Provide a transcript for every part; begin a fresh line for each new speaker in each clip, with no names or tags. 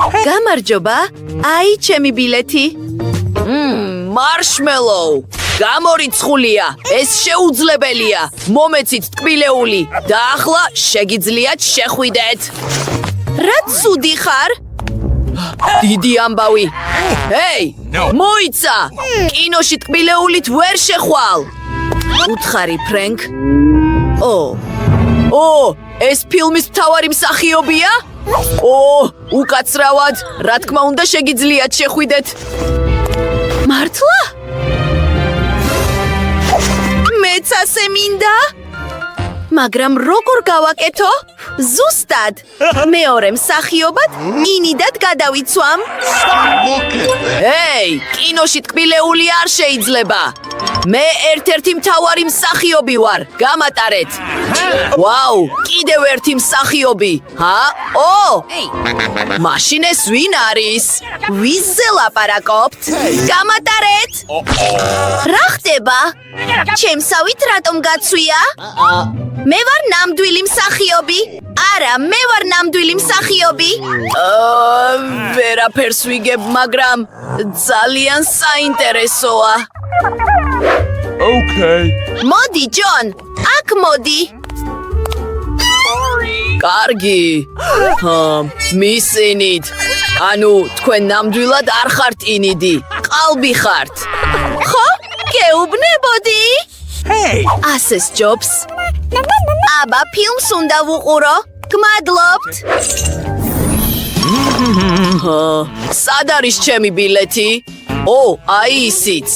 გამარჯობა, აი ჩემი ბილეთი.
მარშმელოუ, გამორიცხულია, ეს შეუძლებელია. მომეცით ტკბილეული და ახლა შეგიძლიათ შეხვიდეთ.
რა ცუდი ხარ?
დიდი ამბავი. ჰეი, მოიცა! კინოში ტკბილეულით ვერ შეხვალ.
უთხარი, ფრენკ.
ეს ფილმის მთავარი მსახიობია? უკაცრავად, რა თქმა უნდა შეგიძლიათ შეხვიდეთ.
მართლა? მეც ასე მინდა? მაგრამ როგორ გავაკეთო? ზუსტად. მეორე მსახიობად მინიდად გადავიცვამ.
ჰეი, კინოში ტკბილეული არ შეიძლება. მე ერთ-ერთი მთავარი მსახიობი ვარ, გამატარეთ. ვაუ, კიდევ ერთი მსახიობი. მაშინ ეს ვინ არის?
ვიზზე ლაპარაკობთ? გამატარეთ. რა ხდება? ჩემსავით რატომ გაცვია? მე ვარ ნამდვილი მსახიობი. არა, მე ვარ ნამდვილი მსახიობი.
ვერაფერს ვიგებ, მაგრამ ძალიან საინტერესოა.
მოდი, ჯონ, აქ მოდი.
კარგი. მისინით. ანუ თქვენ ნამდვილად არ ხართ ინიდი, ყალბი ხართ.
ხო, გეუბნებოდი? ასე სჯობს. აბა, ფილმს უნდა ვუყურო. გმადლობთ.
სად არის ჩემი ბილეთი? აი ისიც.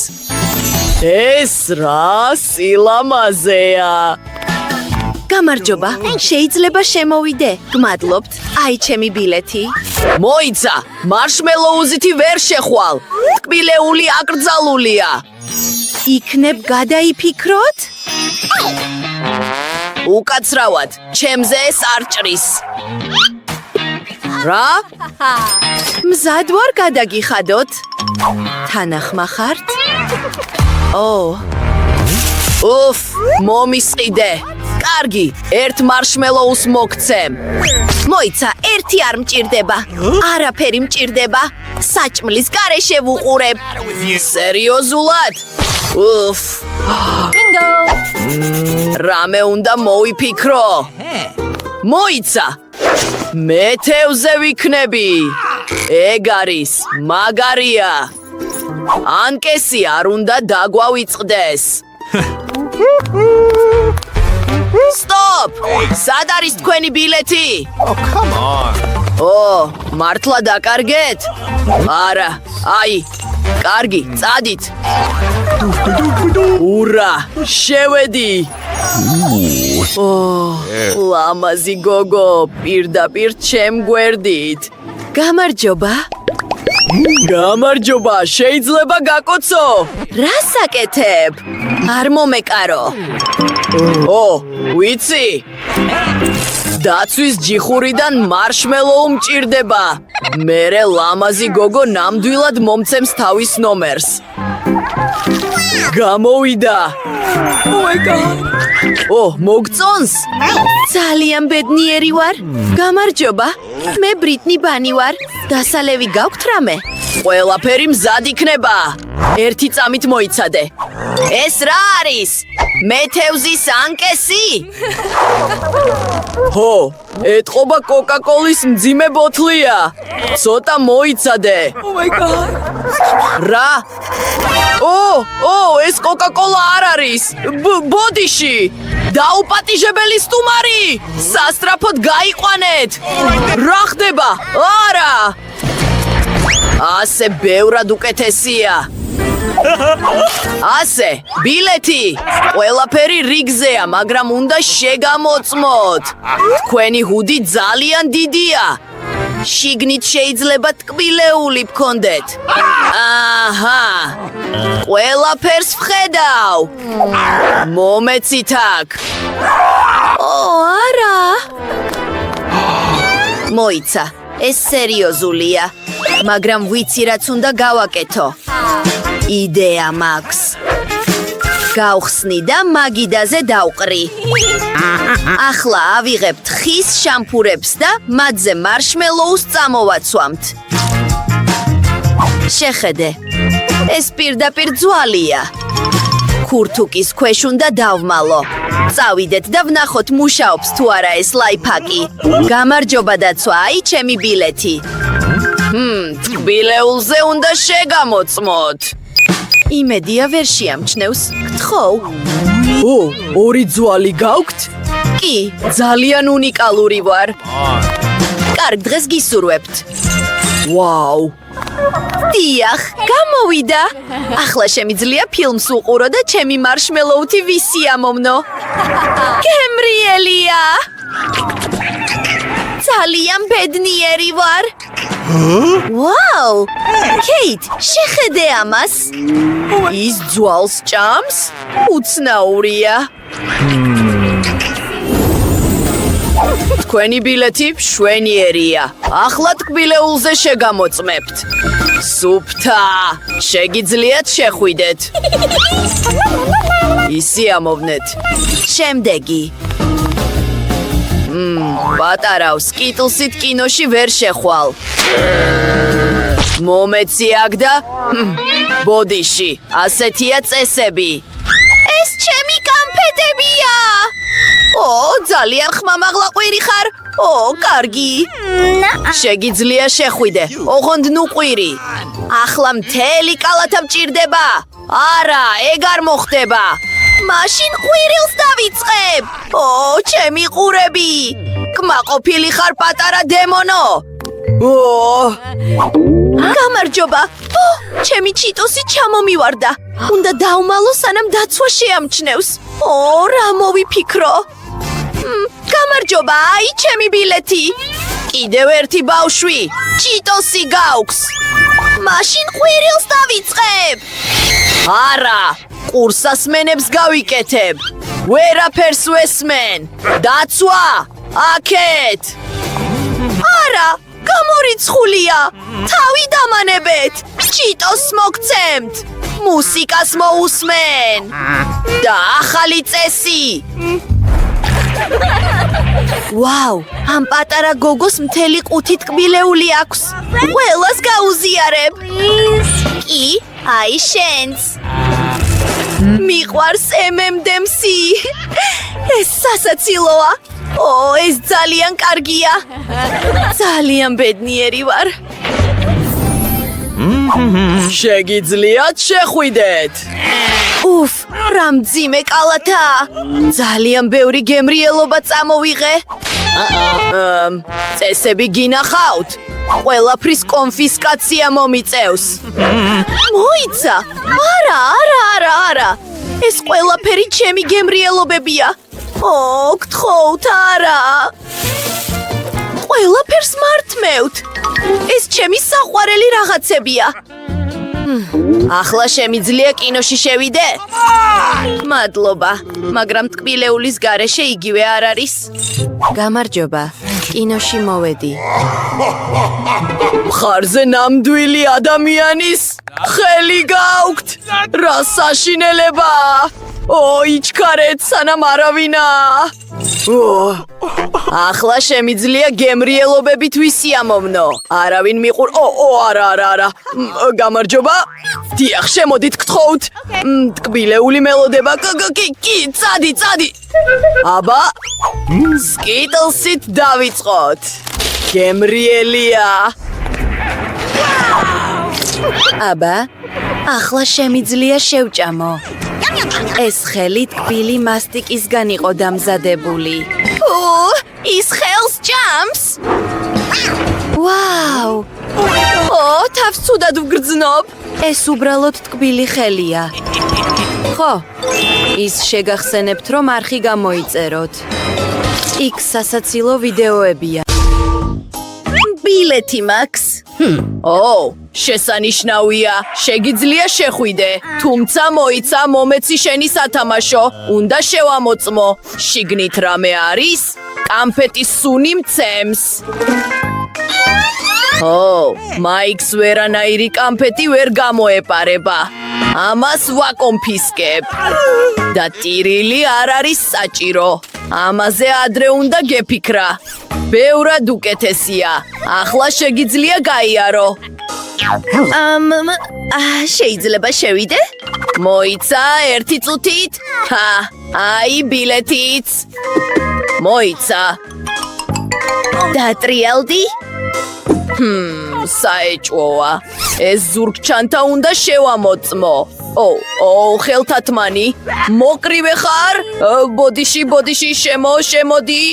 ეს რა სილამაზეა.
გამარჯობა, შეიძლება შემოვიდე. გმადლობთ. აი ჩემი ბილეთი.
მოიცა, მარშმელოუზითი ვერ შეხვალ. ტკბილეული აკრძალულია.
იქნებ გადაიფიქროთ?
უკაცრავად, ჩემზე ეს არ ჭრის. რა?
მზად ვარ გადაგიხადოთ. თანახმა ხართ?
მომისყიდე. კარგი, ერთ მარშმელოუს მოგცემ.
მოიცა, ერთი არ მჭირდება. არაფერი მჭირდება. საჭმლის გარეშე ვუყურებ.
სერიოზულად? რამე უნდა მოვიფიქრო. მოიცა, მე თევზე ვიქნები. ეგ არის, მაგარია. ანკესი არ უნდა დაგვავიწყდეს. სტოპ! სად არის თქვენი ბილეთი? მართლა დაკარგეთ? არა, აი, კარგი, წადით. ურა, შევედი. ლამაზი გოგო, პირდაპირ ჩემ გვერდით.
გამარჯობა.
გამარჯობა, შეიძლება გაკოცო?
რა საკეთებ? არ მომეკარო.
ვიცი. დაცვის ჯიხურიდან მარშმელოუ მჭირდება. მერე ლამაზი გოგო ნამდვილად მომცემს თავის ნომერს. გამოვიდა. მოგწონს?
ძალიან ბედნიერი ვარ. გამარჯობა. მე ბრიტნი ბანი ვარ. დასალევი გაქვთ რამე?
ყველაფერი მზად იქნება. ერთი წამით მოიცადე. ეს რა არის? მე თევზის ანკესი? ეტყობა კოკაკოლის მძიმე ბოთლია. ცოტა მოიცადე. რა? ეს კოკაკოლა არ არის. ბოდიში. დაუპატიჟებელი სტუმარი. სასტრაფოდ გაიყვანეთ. რა ხდება? არა. ასე ბევრად უკეთესია. ასე, ბილეთი. ყველაფერი რიგზეა, მაგრამ უნდა შეგამოწმოთ. თქვენი ჰუდი ძალიან დიდია. შიგნით შეიძლება ტკბილეული გქონდეთ. ყველაფერს ვხედავ. მომეცით აქ.
არა. მოიცა, ეს სერიოზულია. მაგრამ ვიცი რაც უნდა გავაკეთო. იდეა მაქვს. გავხსნი და მაგიდაზე დავყრი. ახლა ავიღებთ ხის შამფურებს და მათზე მარშმელოუს წამოვაცვამთ. შეხედე, ეს პირდაპირ ძვალია. ქურთუკის ქვეშ უნდა დავმალო. წავიდეთ და ვნახოთ მუშაობს თუ არა ეს ლაიფჰაკი. გამარჯობა დაცვა, აი ჩემი ბილეთი.
თბილეულზე უნდა შეგამოწმოთ.
იმედია ვერ შეამჩნევს. გთხოვ.
ორი ძვალი გაქვთ?
კი,
ძალიან უნიკალური ვარ.
კარგ დღეს გისურვებთ.
ვაუ!
დიახ, გამოვიდა. ახლა შემიძლია ფილმს უყურო და ჩემი მარშმელოუთი ვისიამოვნო. გემრიელია. ძალიან ბედნიერი ვარ. ვაუ! კეით, შეხედე ამას.
ის ძვალს ჭამს? უცნაურია. თქვენი ბილეთი მშვენიერია. ახლა თბილეულზე შეგამოწმებთ. სუფთა! შეგიძლიათ შეხვიდეთ. ისიამოვნეთ.
შემდეგი.
პატარავს კიტლსით კინოში ვერ შეხვალ. მომეცი აქ და ბოდიში, ასეთია წესები.
ეს ჩემი კამფეტებია.
ძალიან ხმამაღლა ყვირი ხარ? კარგი. შეგიძლია შეხვიდე, ოღონდ ნუ ყვირი.
ახლა მთელი კალათა მჭირდება.
არა, ეგ არ მოხდება.
მაშინ ყვირილს დავიწყებ.
ჩემი ყურები. კმაყოფილი ხარ პატარა დემონო.
გამარჯობა. ჩემი ჩიტოსი ჩამომივარდა. უნდა დავმალო სანამ დაცვა შეამჩნევს. რა მოვიფიქრო? გამარჯობა, აი ჩემი ბილეთი.
კიდევ ერთი ბავშვი, ჩიტოსი გაქვს.
მაშინ ყვირილს დავიწყებ.
არა, ყურსასმენებს გავიკეთებ. ვერაფერს ვესმენ. დაცვა, აქეთ.
არა, გამორიცხულია. თავი დამანებეთ. ჩიტოს მოგცემთ.
მუსიკას მოусმენ. და ახალი წესი.
ვაუ, ამ პატარა გოგოს მთელი ყუთი ტკბილეული აქვს. ყველას გაუზიარებ. კი, აი შენც. მიყვარს MMDMC. ეს სასაცილოა. ეს ძალიან კარგია. ძალიან ბედნიერი ვარ.
შეგიძლიათ შეხვიდეთ.
უფ, რა მძიმე კალათა. ძალიან ბევრი გემრიელობა წამოვიღე.
წესები გინახავთ? ყველაფრის კონფისკაცია მომიწევს.
მოიცა? არა. ეს ყველაფერი ჩემი გემრიელობებია. გთხოვთ, არა. ყველაფერს მართმევთ. ეს ჩემი საყვარელი რაღაცებია.
ახლა შემიძლია კინოში შევიდე?
მადლობა, მაგრამ ტკბილეულის გარეშე იგივე არ არის. გამარჯობა, კინოში მოვედი.
მხარზე ნამდვილი ადამიანის ხელი გაქვთ. რა საშინელება! იჩქარეთ, სანამ არავინაა. ახლა შემიძლია გემრიელობებით ვისიამოვნო. არავინ მიყურ. არა. გამარჯობა. დიახ, შემოდით, გთხოვთ. ტკბილეული მელოდება. კი, წადი. აბა, სკიტლსით დავიწყოთ. გემრიელია.
აბა, ახლა შემიძლია შევჭამო. ეს ხელი ტკბილი მასტიკისგან იყო დამზადებული. ის ხელს ჭამს. ვაუ! თავს ცუდად ვგრძნობ. ეს უბრალოდ ტკბილი ხელია. ხო, ის შეგახსენებთ, რომ არხი გამოიწეროთ. იქ სასაცილო ვიდეოებია. ბილეთი მაქვს.
შესანიშნავია, შეგიძლია შეხვიდე, თუმცა მოიცა მომეცი შენი სათამაშო, უნდა შევამოწმო. შიგნით რამე არის? კამფეტის სუნი მცემს. მაიქს ვერანაირი კამფეტი ვერ გამოეპარება. ამას ვაკონფისკებ. და ტირილი არ არის საჭირო. ამაზე ადრე უნდა გეფიქრა. ბევრად უკეთესია. ახლა შეგიძლია გაიარო.
შეიძლება შევიდე?
მოიცა ერთი წუთით? აი ბილეთიც. მოიცა.
დატრიალდი?
საეჭვოა. ეს ზურგჩანთა უნდა შევამოწმო. ხელთათმანი. მოკრივე ხარ? ბოდიში, შემოდი.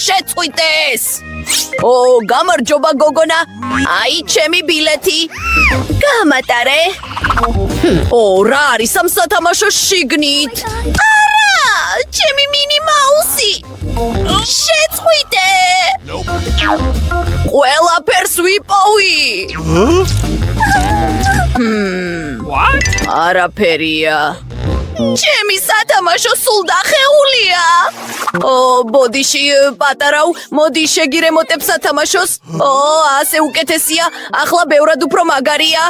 შეწყვიტეს. გამარჯობა გოგონა. აი ჩემი ბილეთი.
გამატარე.
რა არის ამ სათამაშოს შიგნით?
ჩემი მინი მაუსი. შეწყვიტე.
ყველაფერს ვიპოვი. არაფერია.
ჩემი სათამაშო სულ დახეულია.
ბოდიში პატარაო, მოდი შეგირემოტებ სათამაშოს. ასე უკეთესია. ახლა ბევრად უფრო მაგარია.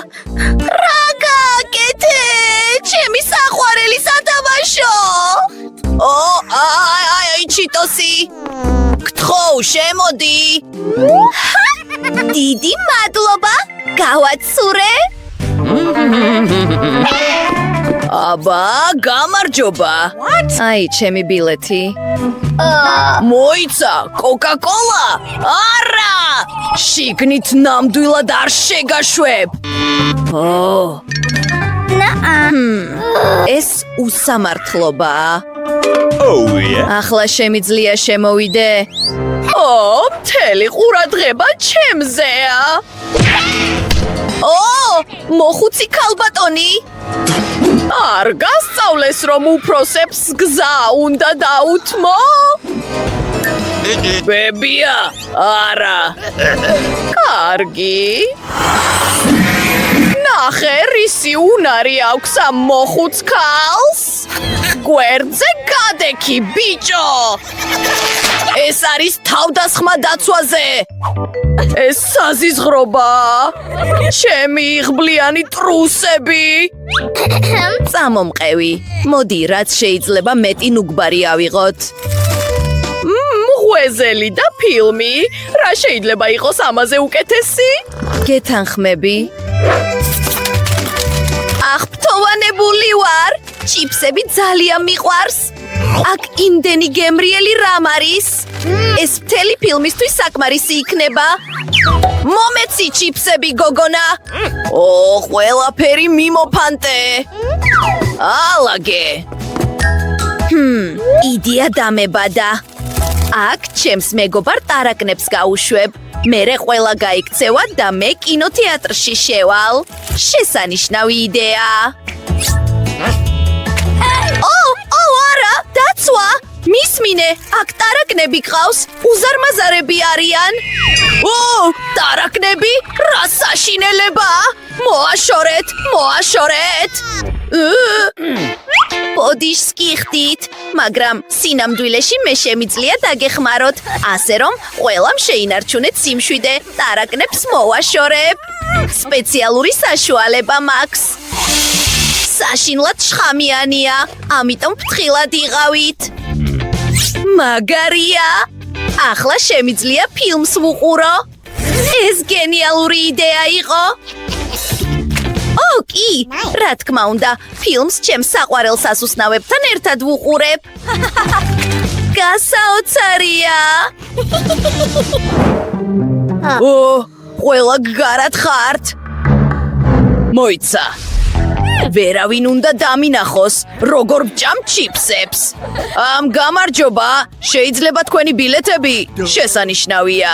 რა გააკეთე? ჩემი საყვარელი სათამაშო.
აი ჩიტოსი. გთხოვ, შემოდი.
დიდი მადლობა. გავაცურე.
აბა, გამარჯობა.
აი ჩემი ბილეთი.
მოიცა, კოკა-კოლა? არა! შიგნით ნამდვილად არ შეგაშვებ.
ეს უსამართლობაა. ახლა შემიძლია შემოვიდე?
მთელი ყურადღება ჩემზეა. მოხუცი ქალბატონი. არ გასწავლეს, რომ უფროსებს გზა უნდა დაუთმო? ბებია, არა. კარგი. ნახე, რისი უნარი აქვს ამ მოხუც ქალს? გვერდზე გადექი, ბიჭო. ეს არის თავდასხმა დაცვაზე. ეს საზიზღრობაა. ჩემი იღბლიანი ტრუსები.
წამომყევი. მოდი, რაც შეიძლება მეტი ნუგბარი ავიღოთ.
მღვეზელი და ფილმი. რა შეიძლება იყოს ამაზე უკეთესი?
გეთანხმები? აღფრთოვანებული ვარ. ჩიპსები ძალიან მიყვარს. აქ იმდენი გემრიელი რამ არის? ეს მთელი ფილმისთვის საკმარისი იქნება.
მომეცი ჩიპსები, გოგონა. ყველაფერი მიმოფანტე. ალაგე.
იდეა დამებადა. აქ ჩემს მეგობარ ტარაკნებს გაუშვებ. მერე ყველა გაიქცევა და მე კინოთეატრში შევალ. შესანიშნავი იდეაა. არა, დაცვა! მისმინე, აქ ტარაკნები ყავს, უზარმაზარები არიან.
ტარაკნები? რა საშინელებაა? მოაშორეთ.
ბოდიშს გიხდით, მაგრამ სინამდვილეში მე შემიძლია დაგეხმაროთ, ასე რომ ყველამ შეინარჩუნეთ სიმშვიდე, ტარაკნებს მოვაშორებ. სპეციალური საშუალება მაქვს. საშინლად შხამიანია, ამიტომ ფრთხილად იყავით. მაგარია. ახლა შემიძლია ფილმს ვუყურო. ეს გენიალური იდეა იყო. კი, რა თქმა უნდა, ფილმს ჩემს საყვარელ სასუსნავებთან ერთად ვუყურებ. გასაოცარია.
ყველა გარად ხართ. მოიცა. ვერავინ უნდა დამინახოს, როგორ ვჭამ ჩიპსებს. გამარჯობა, შეიძლება თქვენი ბილეთები? შესანიშნავია.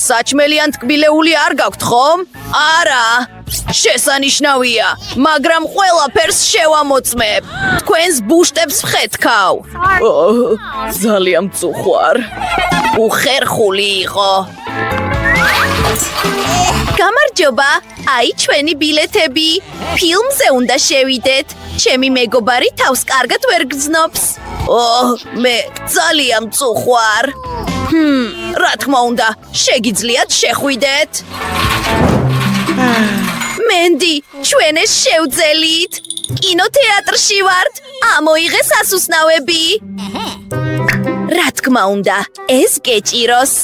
საჭმელი ან ტკბილეული არ გაქვთ ხომ? არა. შესანიშნავია, მაგრამ ყველაფერს შევამოწმებ. თქვენს ბუშტებს ვხეთქავ. ძალიან მწუხვარ. უხერხული იყო.
გამარჯობა, აი ჩვენი ბილეთები. ფილმზე უნდა შევიდეთ. ჩემი მეგობარი თავს კარგად ვერ გრძნობს.
მე ძალიან მწუხვარ. რა თქმა უნდა, შეგიძლიათ შეხვიდეთ.
მენდი, ჩვენ ეს შევძელით. კინოთეატრში ვართ. ამოიღე სასუსნავები. რა თქმა უნდა, ეს გეჭიროს.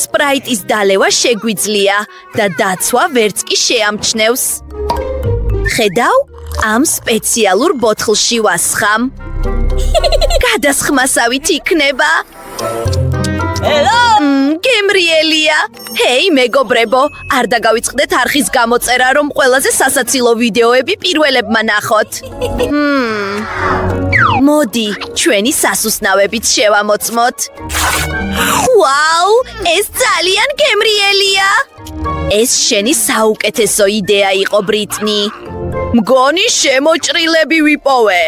სპრაიტის დალევა შეგვიძლია და დაცვა ვერც კი შეამჩნევს. ხედავ, ამ სპეციალურ ბოთლში ვასხამ. გადასხმასავით იქნება. გემრიელია. ჰეი, მეგობრებო, არ დაგავიწყდეთ არხის გამოწერა, რომ ყველაზე სასაცილო ვიდეოები პირველებმა ნახოთ. მოდი, ჩვენი სასუსნავებით შევამოწმოთ. ვაუ, ეს ძალიან გემრიელია. ეს შენი საუკეთესო იდეა იყო, ბრიტნი.
მგონი შემოჭრილები ვიპოვე.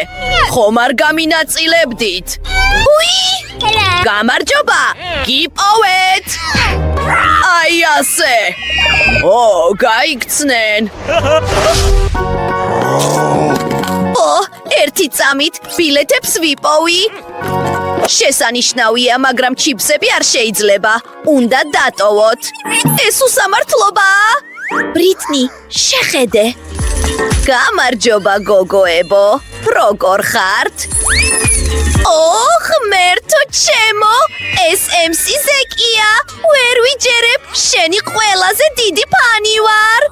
ხომ არ გამინაწილებდით?
უი!
გამარჯობა! გიპოვეთ! აი ასე. გაიქცნენ.
ერთი წამით ბილეთებს ვიპოვი. შესანიშნავია, მაგრამ ჩიპსები არ შეიძლება. უნდა დატოვოთ. ეს უსამართლობაა. ბრიტნი, შეხედე. გამარჯობა, გოგოებო. როგორ ხართ? ღმერთო ჩემო, ეს MC ზეკია. ვერ ვიჯერებ, შენი ყველაზე დიდი ფანი ვარ.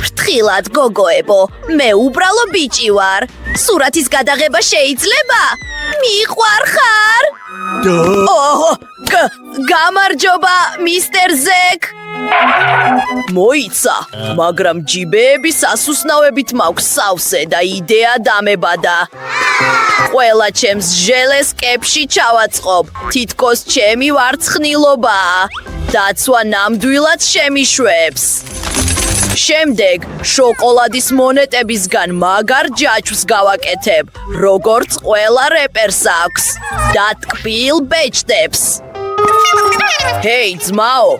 ფრთხილად, გოგოებო, მე უბრალო ბიჭი ვარ. სურათის გადაღება შეიძლება? მიყვარხარ?
გამარჯობა, მისტერ ზეკ. მოიცა, მაგრამ ჯიბეები სასუსნავებით მაქვს სავსე და იდეა დამებადა. ყველა ჩემს ჟელეს კეფში ჩავაწყობ, თითქოს ჩემი ვარცხნილობაა. დაცვა ნამდვილად შემიშვებს. შემდეგ შოკოლადის მონეტებისგან მაგარ ჯაჭვს გავაკეთებ, როგორც ყველა რეპერს აქვს. და ტკბილ ბეჭდებს. ჰეი, ძმაო,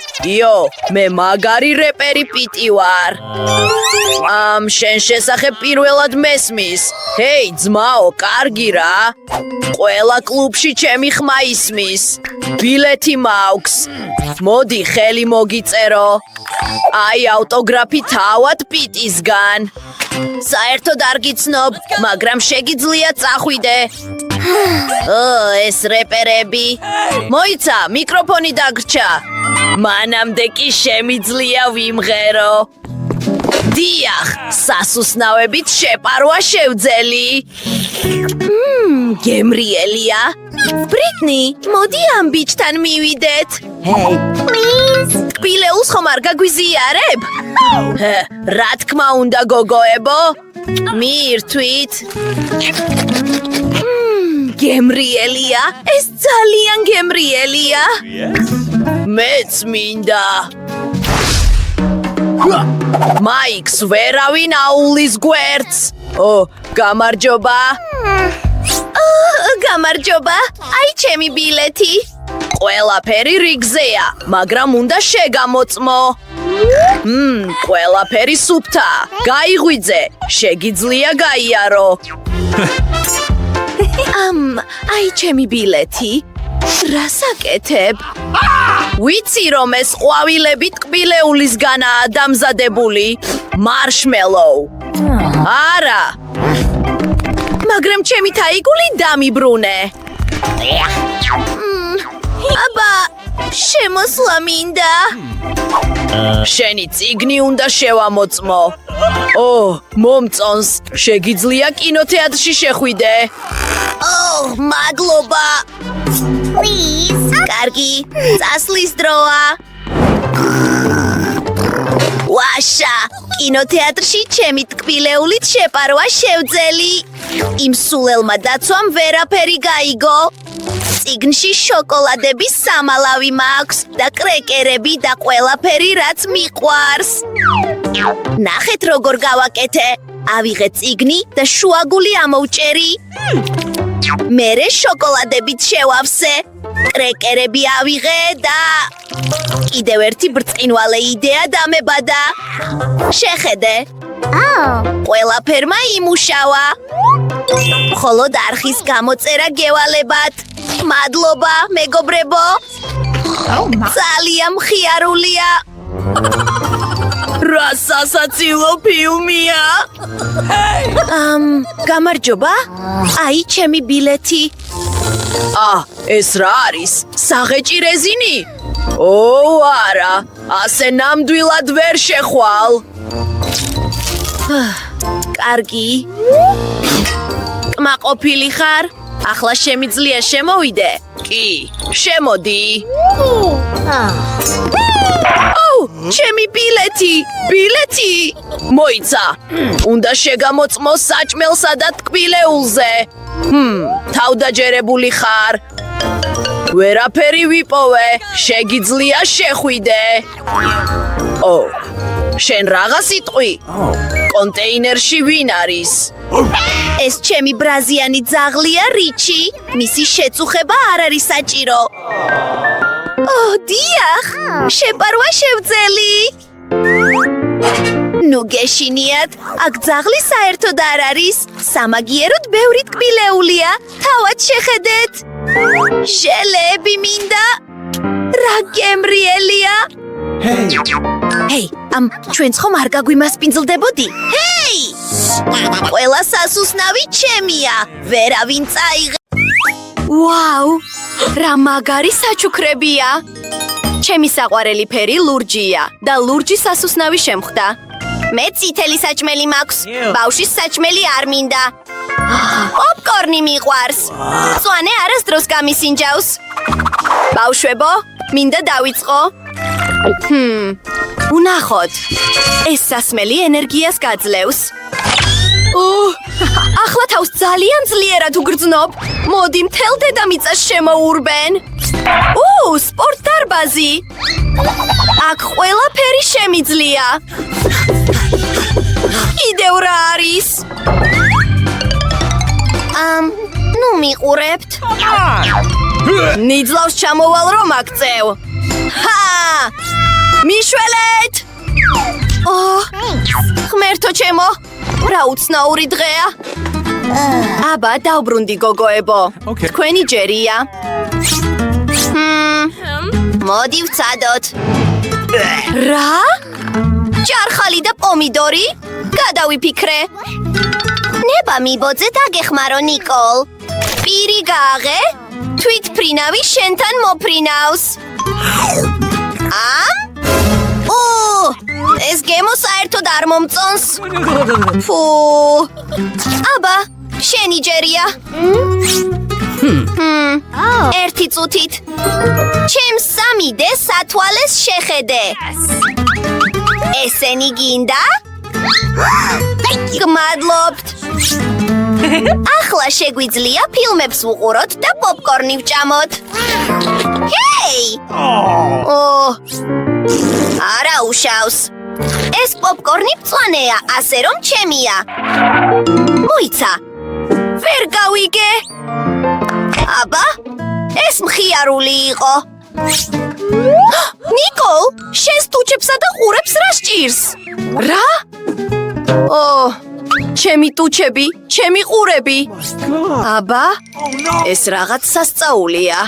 მე მაგარი რეპერი პიტი ვარ. შენ შესახებ პირველად მესმის. ჰეი, ძმაო, კარგი რა. ყველა კლუბში ჩემი ხმა ისმის. ბილეთი მაქვს. მოდი, ხელი მოგიწერო. აი, ავტოგრაფი თავად პიტისგან. საერთოდ არ გიცნობ, მაგრამ შეგიძლია წახვიდე. ეს რეპერები. მოიცა, მიკროფონი დაგრჩა. მანამდე კი შემიძლია ვიმღერო. დიახ, სასუსნავებით შეპარვა შევძელი. გემრიელია. ბრიტნი, მოდი ამ ბიჭთან მივიდეთ. ჰეი, ტკბილეულს ხომ არ გაგვიზიარებ? რა თქმა უნდა, გოგოებო. მიირთვით. გემრიელია, ეს ძალიან გემრიელია. მეც მინდა. მაიქს ვერავინ აულის გვერდს. გამარჯობა. გამარჯობა, აი ჩემი ბილეთი. ყველაფერი რიგზეა, მაგრამ უნდა შეგამოწმო. ყველაფერი სუფთა. გაიღვიძე, შეგიძლია გაიარო. აი ჩემი ბილეთი. რას აკეთებ? ვიცი რომ ეს ყვავილები ტკბილეულისგანაა დამზადებული. მარშმელოუ. არა. მაგრამ ჩემი თაიგული დამიბრუნე. აბა, შემოსვლა მინდა. შენი წიგნი უნდა შევამოწმო. მომწონს, შეგიძლია კინოთეატრში შეხვიდე. მადლობა. კარგი, წასვლის დროა. ვაშა, კინოთეატრში ჩემი ტკბილეულით შეპარვა შევძელი. იმ სულელმა დაცვამ ვერაფერი გაიგო. წიგნში შოკოლადების სამალავი მაქვს და კრეკერები და ყველაფერი რაც მიყვარს. ნახეთ როგორ გავაკეთე. ავიღე წიგნი და შუაგული ამოვჭერი. მერე შოკოლადებით შევავსე. კრეკერები ავიღე და კიდევ ერთი ბრწყინვალე იდეა დამებადა. შეხედე. ყველაფერმა იმუშავა. მხოლოდ არხის გამოწერა გევალებათ. მადლობა, მეგობრებო. ძალიან მხიარულია. რა სასაცილო ფილმია?
გამარჯობა? აი, ჩემი ბილეთი.
ეს რა არის? საღეჭი რეზინი? არა, ასე ნამდვილად ვერ შეხვალ.
კარგი. კმაყოფილი ხარ? ახლა შემიძლია შემოვიდე?
კი, შემოდი.
ჩემი ბილეთი.
მოიცა. უნდა შეგამოწმო საჭმელსა და ტკბილეულზე. თავდაჯერებული ხარ. ვერაფერი ვიპოვე. შეგიძლია შეხვიდე. შენ რაღაც იტყვი? კონტეინერში ვინ არის?
ეს ჩემი ბრაზიანი ძაღლია რიჩი. მისი შეწუხება არ არის საჭირო. დიახ, შეპარვა შევძელი. ნუ გეშინიათ, აქ ძაღლი საერთოდ არ არის. სამაგიეროდ ბევრი ტკბილეულია. თავად შეხედეთ. შელეები მინდა. რა გემრიელია. ჰეი, ჩვენც ხომ არ გაგვიმასპინძლდებოდი? ჰეი! ყველა სასუსნავი ჩემია. ვერავინ წაიღე. ვაუ! რა მაგარი საჩუქრებია. ჩემი საყვარელი ფერი ლურჯია და ლურჯი სასუსნავი შემხვდა. მე წითელი საჭმელი მაქვს. ბავშვის საჭმელი არ მინდა. პოპკორნი მიყვარს. მწვანე არასდროს გამისინჯავს. ბავშვებო, მინდა დავიწყო. ვნახოთ. ეს სასმელი ენერგიას გაძლევს. ახლა თავს ძალიან ძლიერად უგრძნობ. მოდი მთელ დედამიწას შემოურბენ. სპორტ დარბაზი. აქ ყველაფერი შემიძლია. კიდევ რა არის? ნუ მიყურებთ. ნიძლავს ჩამოვალ რომ აქწევ. მიშველეთ! ღმერთო ჩემო, რა უცნაური დღეა. აბა, დავბრუნდი გოგოებო. თქვენი ჯერია. მოდი ვცადოთ. რა? ჯარხალი და პომიდორი? გადავიფიქრე. ნება მიბოძე დაგეხმარო ნიკოლ. პირი გააღე? თვითფრინავი შენთან მოფრინავს. ეს გემო საერთოდ არ მომწონს. აბა, შენი ჯერია. ერთი წუთით. ჩემს სამიდე სათვალეს შეხედე. ესენი გინდა? გმადლობთ. ახლა შეგვიძლია ფილმებს ვუყუროთ და პოპკორნი ვჭამოთ. ჰეი! არა უშავს. ეს პოპკორნი მწვანეა, ასე რომ ჩემია. მოიცა. ვერ გავიგე. აბა, ეს მხიარული იყო. ნიკოლ, შენს ტუჩებსა და ყურებს რა სჭირს? რა? ჩემი ტუჩები, ჩემი ყურები. აბა, ეს რაღაც სასწაულია.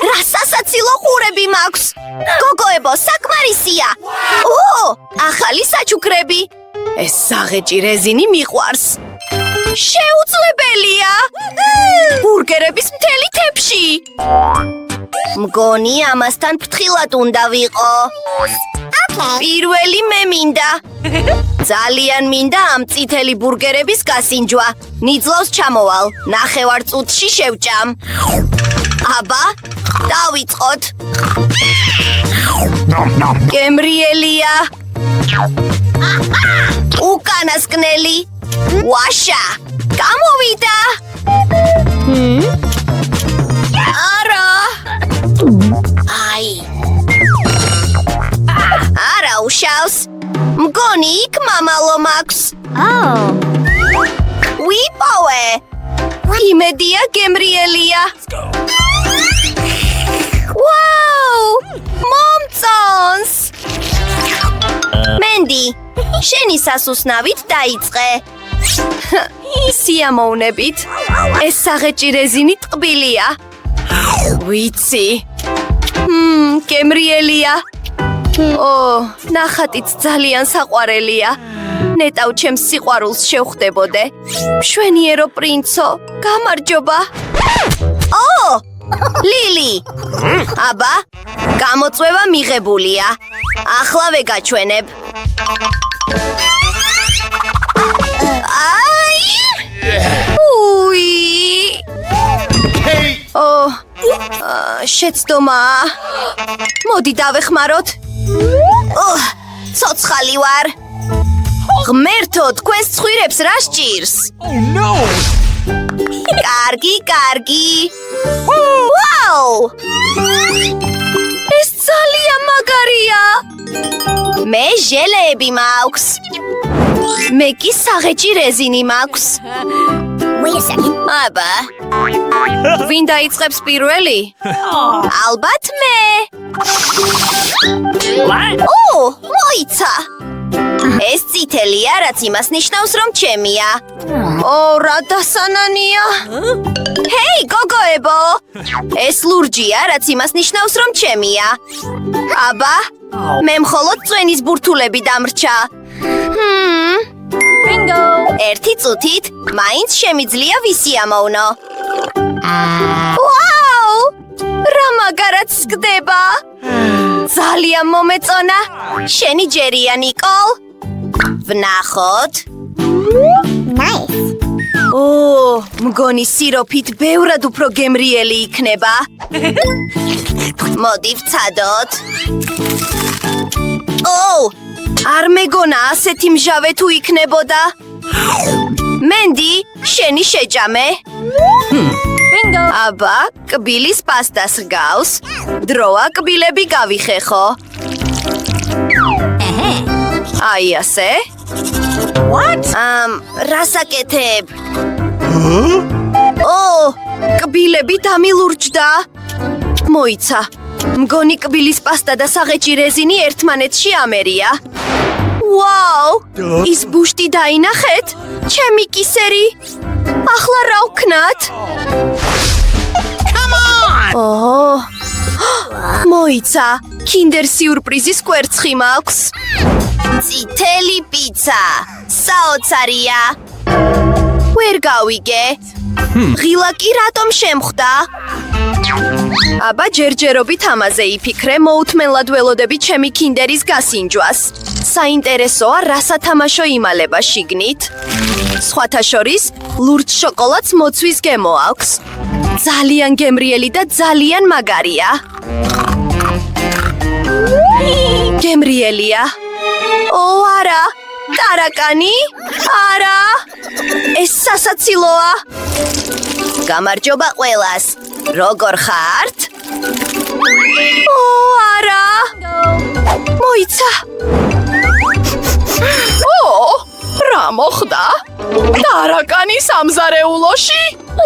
რა სასაცილო ყურები მაქვს? გოგოებო, საკმარისია. ახალი საჩუქრები. ეს საღეჭი რეზინი მიყვარს. შეუძლებელია. ბურგერების მთელი თეფში. მგონი ამასთან ფრთხილად უნდა ვიყო. პირველი მე მინდა. ძალიან მინდა ამ წითელი ბურგერების გასინჯვა. ნიძლავს ჩამოვალ. ნახევარ წუთში შევჭამ. აბა, დავიწყოთ. გემრიელია. უკანასკნელი. ვაშა, გამოვიდა. არა. არა უშავს. მგონი იქ მამალო მაქვს. ვიპოვე. იმედია გემრიელია. ვაუ! მომწონს. მენდი, შენი სასუსნავით დაიწყე. სიამოვნებით. ეს საღეჭი რეზინი ტკბილია. ვიცი. გემრიელია. ნახატიც ძალიან საყვარელია. ნეტავ ჩემს სიყვარულს შევხვდებოდე. მშვენიერო პრინცო, გამარჯობა. ლილი! აბა, გამოწვევა მიღებულია. ახლავე გაჩვენებ. შეცდომა. მოდი დავეხმაროთ. ცოცხალი ვარ. ღმერთო, თქვენს ცხვირებს რა სჭირს? კარგი. ვაუ! ეს ძალიან მაგარია. მე ჟელეები მაქვს. მე კი საღეჭი რეზინი მაქვს. აბა. ვინ დაიწყებს პირველი? ალბათ მე. მოიცა. ეს წითელია, რაც იმას ნიშნავს, რომ ჩემია. რა დასანანია? ჰეი, გოგოებო! ეს ლურჯია, რაც იმას ნიშნავს, რომ ჩემია. აბა, მე მხოლოდ წვენის ბურთულები დამრჩა. ბინგო! ერთი წუთით მაინც შემიძლია ვისი ამოვნო. ვაუ! რა მაგარად სკდება! ძალიან მომეწონა. შენი ჯერია, ნიკოლ. ვნახოთ. მგონი სიროფით ბევრად უფრო გემრიელი იქნება. მოდი ვცადოთ. არ მეგონა ასეთი მჟავე თუ იქნებოდა. მენდი, შენი შეჯამე. აბა, კბილის პასტას გავს. დროა კბილები გავიხეხო. აი ასე. რას აკეთებ? კბილები დამილურჯდა. მოიცა. მგონი კბილის პასტა და საღეჭი რეზინი ერთმანეთში ამერია. ვაუ! ის ბუშტი დაინახეთ? ჩემი კისერი. ახლა რა ვქნათ? მოიცა. კინდერ სიურპრიზის კვერცხი მაქვს. წითელი პიცა. საოცარია. ვერ გავიგე. ღილაკი რატომ შემხვდა? აბა ჯერჯერობით ამაზე იფიქრე, მოუთმენლად ველოდები ჩემი კინდერის გასინჯვას. საინტერესოა, რა სათამაშო იმალება შიგნით. სხვათა შორის, ლურჯ შოკოლადს მოცვის გემო აქვს. ძალიან გემრიელი და ძალიან მაგარია. გემრიელია. არა, ტარაკანი? არა. ეს სასაცილოა. გამარჯობა ყველას. როგორ ხართ? არა. მოიცა. რა მოხდა? ტარაკანი სამზარეულოში?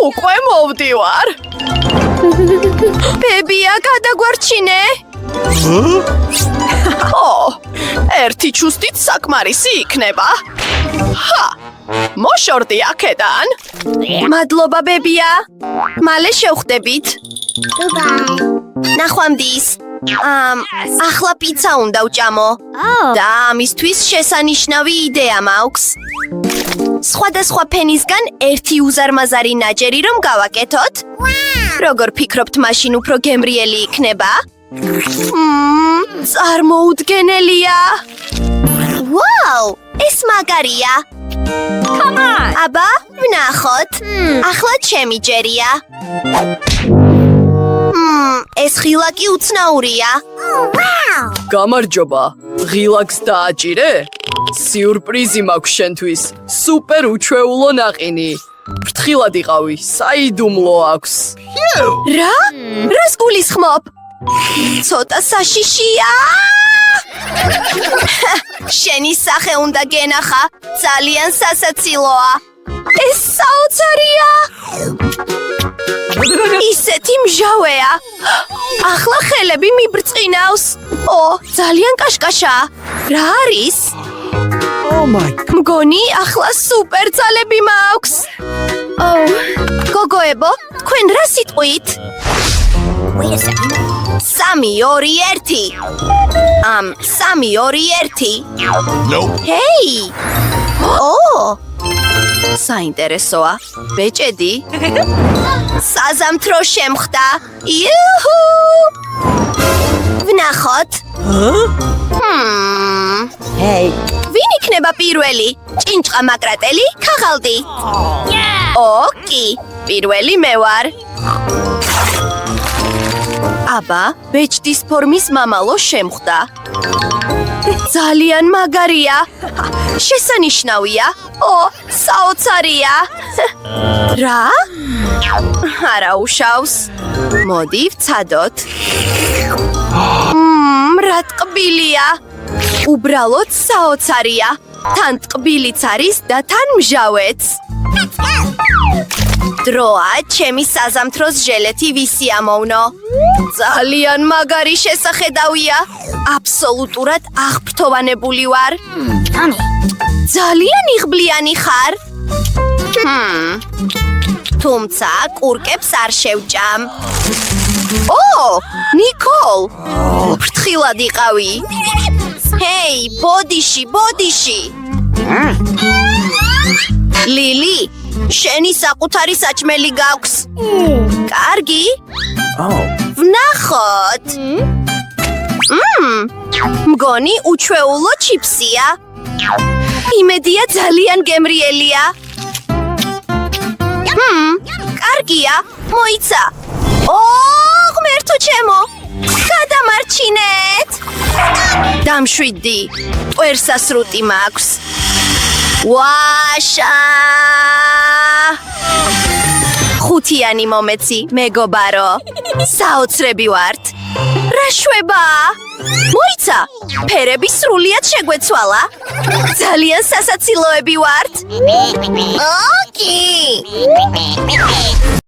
უკვე მოვდივარ. ბებია, გადაგვარჩინე. ერთი ჩუსტით საკმარისი იქნება. მოშორდი აქედან. მადლობა, ბებია. მალე შევხვდებით. ნახვამდის. ახლა პიცა უნდა ვჭამო. და ამისთვის შესანიშნავი იდეა მაქვს. სხვადასხვა ფენისგან ერთი უზარმაზარი ნაჯერი რომ გავაკეთოთ. როგორ ფიქრობთ, მაშინ უფრო გემრიელი იქნება? წარმოუდგენელია. ვაუ, ეს მაგარია. აბა, ვნახოთ. ახლა ჩემი ჯერია. ეს ღილაკი უცნაურია.
გამარჯობა. ღილაკს დააჭირე? სიურპრიზი მაქვს შენთვის. სუპერ უჩვეულო ნაყინი. ფრთხილად იყავი, საიდუმლო აქვს.
რა? რას გულისხმობ? ცოტა საშიშია. შენი სახე უნდა გენახა. ძალიან სასაცილოა. ეს საოცარია. ისეთი მჟავეა. ახლა ხელები მიბრწყინავს. ძალიან კაშკაშა. რა არის? მგონი ახლა სუპერ ძალები მაქვს. გოგოებო, თქვენ რა სიტყვით? 3-2-1. 3-2-1.
Nope.
Hey! ო! საინტერესოა. ბეჭედი. საზამთრო შემხდა. იუჰუ! ვნახოთ.
Hey.
ვინ იქნება პირველი? ჭინჭყა მაკრატელი, ქაღალდი. ოკი, პირველი მე ვარ. აბა, ბეჭდის ფორმის მამალო შემხდა. ძალიან მაგარია. შესანიშნავია. საოცარია. რა? არა უშავს. მოდი ვცადოთ. რა ტკბილია. უბრალოდ საოცარია. თან ტკბილიც არის და თან მჟავეც. დროა ჩემი საზამთროს ჟელეთი ვისი ამოვნო. ძალიან მაგარი შესახედავია. აბსოლუტურად აღფრთოვანებული ვარ. ძალიან იღბლიანი ხარ. თუმცა კურკებს არ შევჭამ. ნიკოლ! ფრთხილად იყავი. ჰეი, ბოდიში, ბოდიში. ლილი, შენი საკუთარი საჭმელი გაქვს. კარგი? ვნახოთ. მგონი უჩვეულო ჩიფსია. იმედია ძალიან გემრიელია. კარგია, მოიცა. ღმერთო ჩემო, გადამარჩინეთ. დამშვიდი, ტვერსასრუტი მაქვს. ვაშა! ხუთიანი მომეცი, მეგობარო. საოცრები ვართ. რა შვებაა? მოიცა, ფერები სრულიად შეგვეცვალა. ძალიან სასაცილოები ვართ. ოკი!